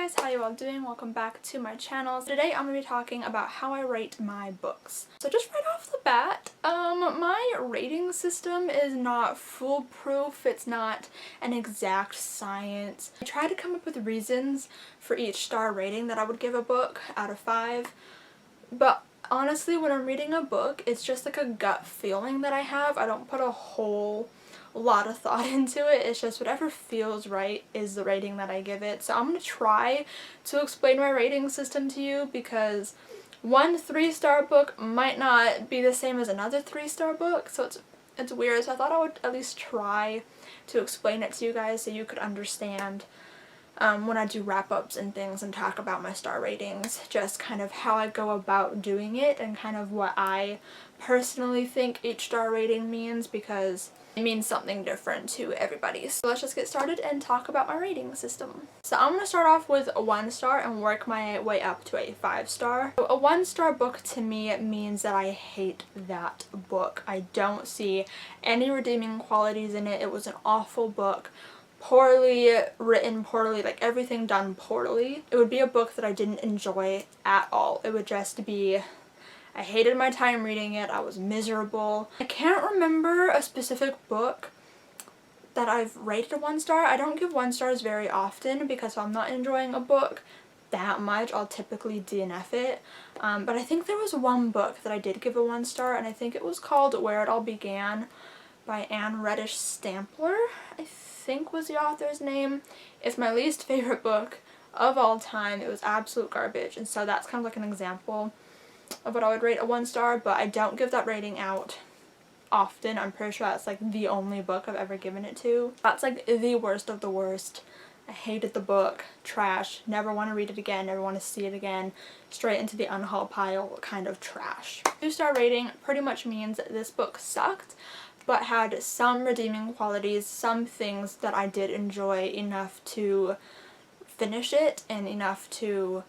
guys, how you all doing? Welcome back to my channel. Today I'm going to be talking about how I rate my books. So just right off the bat, my rating system is not foolproof. It's not an exact science. I try to come up with reasons for each star rating that I would give a book out of 5, but honestly when I'm reading a book it's just like a gut feeling that I have. I don't put a whole lot of thought into it. It's just whatever feels right is the rating that I give it. So I'm going to try to explain my rating system to you because one 3-star book might not be the same as another 3-star book, so it's weird. So I thought I would at least try to explain it to you guys so you could understand when I do wrap-ups and things and talk about my star ratings, just kind of how I go about doing it and kind of what I personally think each star rating means, because it means something different to everybody. So let's just get started and talk about my rating system. So I'm going to start off with a 1-star and work my way up to a 5-star. So a 1-star book to me means that I hate that book. I don't see any redeeming qualities in it. It was an awful book. Poorly written, poorly, like everything done poorly. It would be a book that I didn't enjoy at all. It would just be, I hated my time reading it. I was miserable. I can't remember a specific book that I've rated a 1-star. I don't give 1-stars very often because if I'm not enjoying a book that much, I'll typically DNF it. But I think there was one book that I did give a 1-star, and I think it was called Where It All Began by Anne Reddish Stampler, I think was the author's name. It's my least favorite book of all time. It was absolute garbage, and so that's kind of like an example of what I would rate a 1-star, but I don't give that rating out often. I'm pretty sure that's like the only book I've ever given it to. That's like the worst of the worst. I hated the book. Trash. Never want to read it again. Never want to see it again. Straight into the unhaul pile kind of trash. 2-star rating pretty much means that this book sucked, but had some redeeming qualities, some things that I did enjoy enough to finish it and enough to,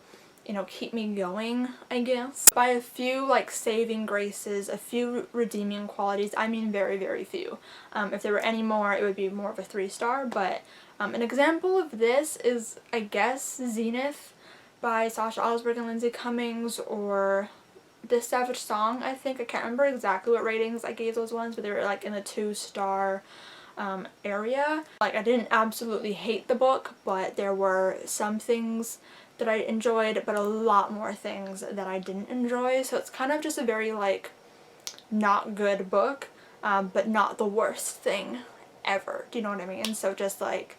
you know, keep me going, I guess. By a few like saving graces, a few redeeming qualities, I mean very, very few. If there were any more, it would be more of a 3-star, but an example of this is, I guess, Zenith by Sasha Osberg and Lindsay Cummings, or This Savage Song, I think. I can't remember exactly what ratings I gave those ones, but they were like in the 2-star area. Like, I didn't absolutely hate the book, but there were some things that I enjoyed, but a lot more things that I didn't enjoy. So it's kind of just a very like not good book, but not the worst thing ever. Do you know what I mean? So just like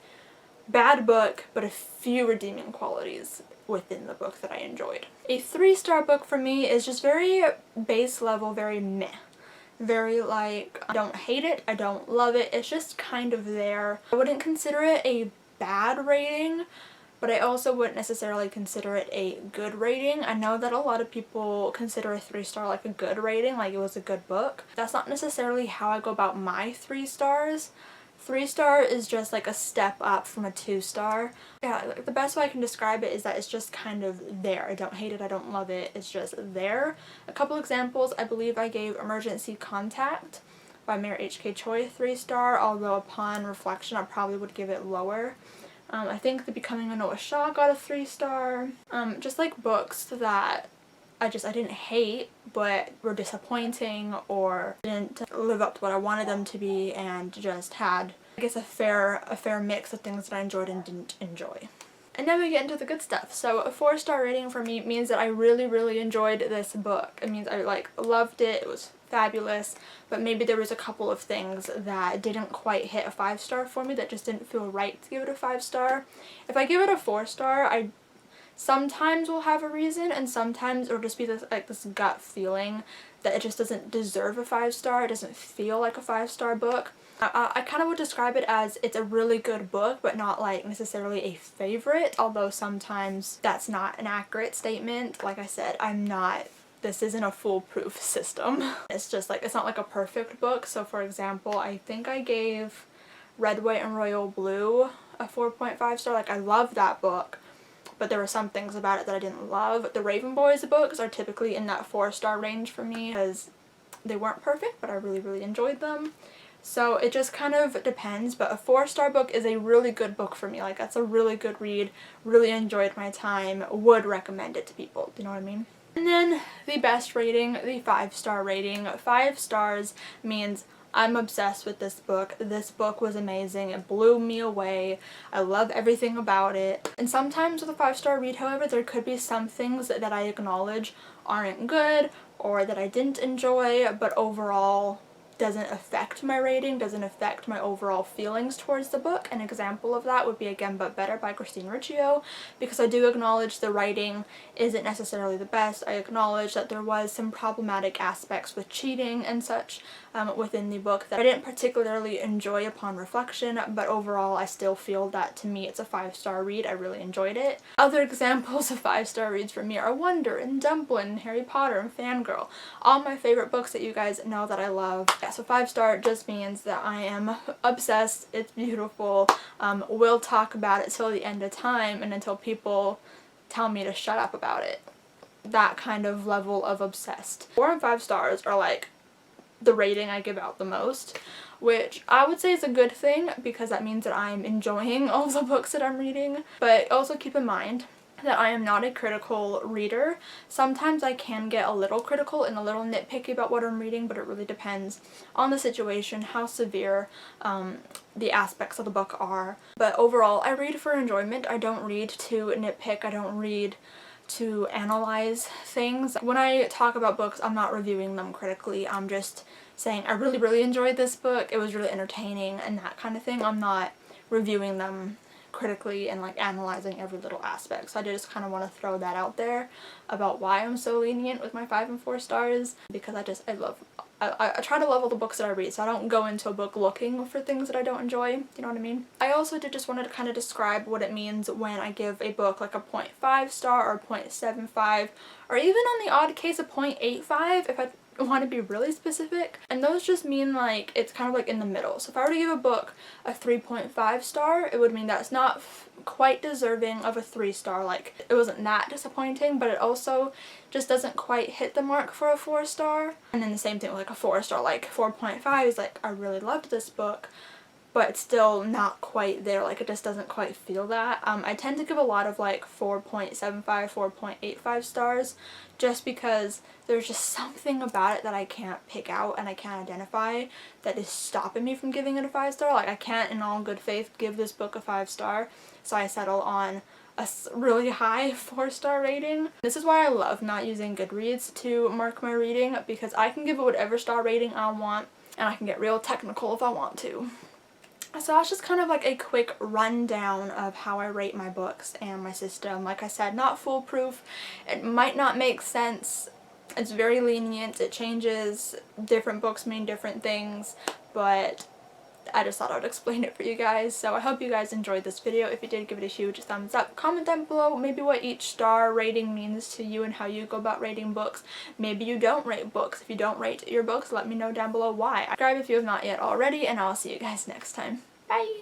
bad book, but a few redeeming qualities within the book that I enjoyed. A 3-star book for me is just very base level, very meh. Very like, I don't hate it, I don't love it, it's just kind of there. I wouldn't consider it a bad rating, but I also wouldn't necessarily consider it a good rating. I know that a lot of people consider a 3-star like a good rating, like it was a good book. That's not necessarily how I go about my 3 stars. 3-star is just like a step up from a 2-star. Yeah, like the best way I can describe it is that it's just kind of there. I don't hate it, I don't love it, it's just there. A couple examples, I believe I gave Emergency Contact by Mayor H.K. Choi 3-star, although upon reflection I probably would give it lower. I think The Becoming a Noah Shaw got a 3-star. Just like books that I didn't hate, but were disappointing or didn't live up to what I wanted them to be, and just had, I guess, a fair mix of things that I enjoyed and didn't enjoy. And now we get into the good stuff. So a 4-star rating for me means that I really, really enjoyed this book. It means I like loved it, it was fabulous, but maybe there was a couple of things that didn't quite hit a 5-star for me, that just didn't feel right to give it a 5-star. If I give it a 4-star, I sometimes will have a reason, and sometimes it'll just be this gut feeling that it just doesn't deserve a 5-star. It doesn't feel like a 5-star book. I kind of would describe it as it's a really good book, but not like necessarily a favorite, although sometimes that's not an accurate statement. Like I said, this isn't a foolproof system. It's just like, it's not like a perfect book. So for example, I think I gave Red, White, and Royal Blue a 4.5-star. Like, I love that book, but there were some things about it that I didn't love. The Raven Boys books are typically in that 4-star range for me because they weren't perfect, but I really, really enjoyed them. So it just kind of depends, but a 4-star book is a really good book for me. Like, that's a really good read, really enjoyed my time, would recommend it to people, do you know what I mean? And then the best rating, the 5-star rating. 5 stars means I'm obsessed with this book. This book was amazing. It blew me away. I love everything about it. And sometimes with a 5-star read, however, there could be some things that I acknowledge aren't good or that I didn't enjoy, but overall doesn't affect my rating, doesn't affect my overall feelings towards the book. An example of that would be Again But Better by Christine Riccio, because I do acknowledge the writing isn't necessarily the best. I acknowledge that there was some problematic aspects with cheating and such within the book that I didn't particularly enjoy upon reflection, but overall I still feel that to me it's a 5-star read. I really enjoyed it. Other examples of 5-star reads for me are Wonder and Dumplin', Harry Potter, and Fangirl. All my favorite books that you guys know that I love. Yeah, so 5-star just means that I am obsessed, it's beautiful, will talk about it till the end of time and until people tell me to shut up about it. That kind of level of obsessed. 4 and 5 stars are like the rating I give out the most, which I would say is a good thing because that means that I'm enjoying all the books that I'm reading. But also keep in mind that I am not a critical reader. Sometimes I can get a little critical and a little nitpicky about what I'm reading, but it really depends on the situation, how severe the aspects of the book are. But overall, I read for enjoyment. I don't read to nitpick. I don't read to analyze things. When I talk about books, I'm not reviewing them critically. I'm just saying I really enjoyed this book. It was really entertaining and that kind of thing. I'm not reviewing them critically and like analyzing every little aspect. So I just kind of want to throw that out there about why I'm so lenient with my 5 and 4 stars, because I try to love all the books that I read, so I don't go into a book looking for things that I don't enjoy, you know what I mean? I also just wanted to kind of describe what it means when I give a book like a 0.5 star or 0.75, or even on the odd case a 0.85 if I want to be really specific. And those just mean like it's kind of like in the middle. So if I were to give a book a 3.5 star, it would mean that's not quite deserving of a 3-star. Like, it wasn't that disappointing, but it also just doesn't quite hit the mark for a 4-star. And then the same thing with like a 4-star, like 4.5 is like, I really loved this book, but it's still not quite there. Like, it just doesn't quite feel that. I tend to give a lot of like 4.75, 4.85 stars just because there's just something about it that I can't pick out and I can't identify that is stopping me from giving it a 5-star. Like, I can't in all good faith give this book a 5-star, so I settle on a really high 4-star rating. This is why I love not using Goodreads to mark my reading, because I can give it whatever star rating I want and I can get real technical if I want to. So that's just kind of like a quick rundown of how I rate my books and my system. Like I said, not foolproof. It might not make sense. It's very lenient. It changes. Different books mean different things, but I just thought I would explain it for you guys. So I hope you guys enjoyed this video. If you did, give it a huge thumbs up. Comment down below maybe what each star rating means to you and how you go about rating books. Maybe you don't rate books. If you don't rate your books, let me know down below why. Subscribe if you have not yet already, and I'll see you guys next time. Bye!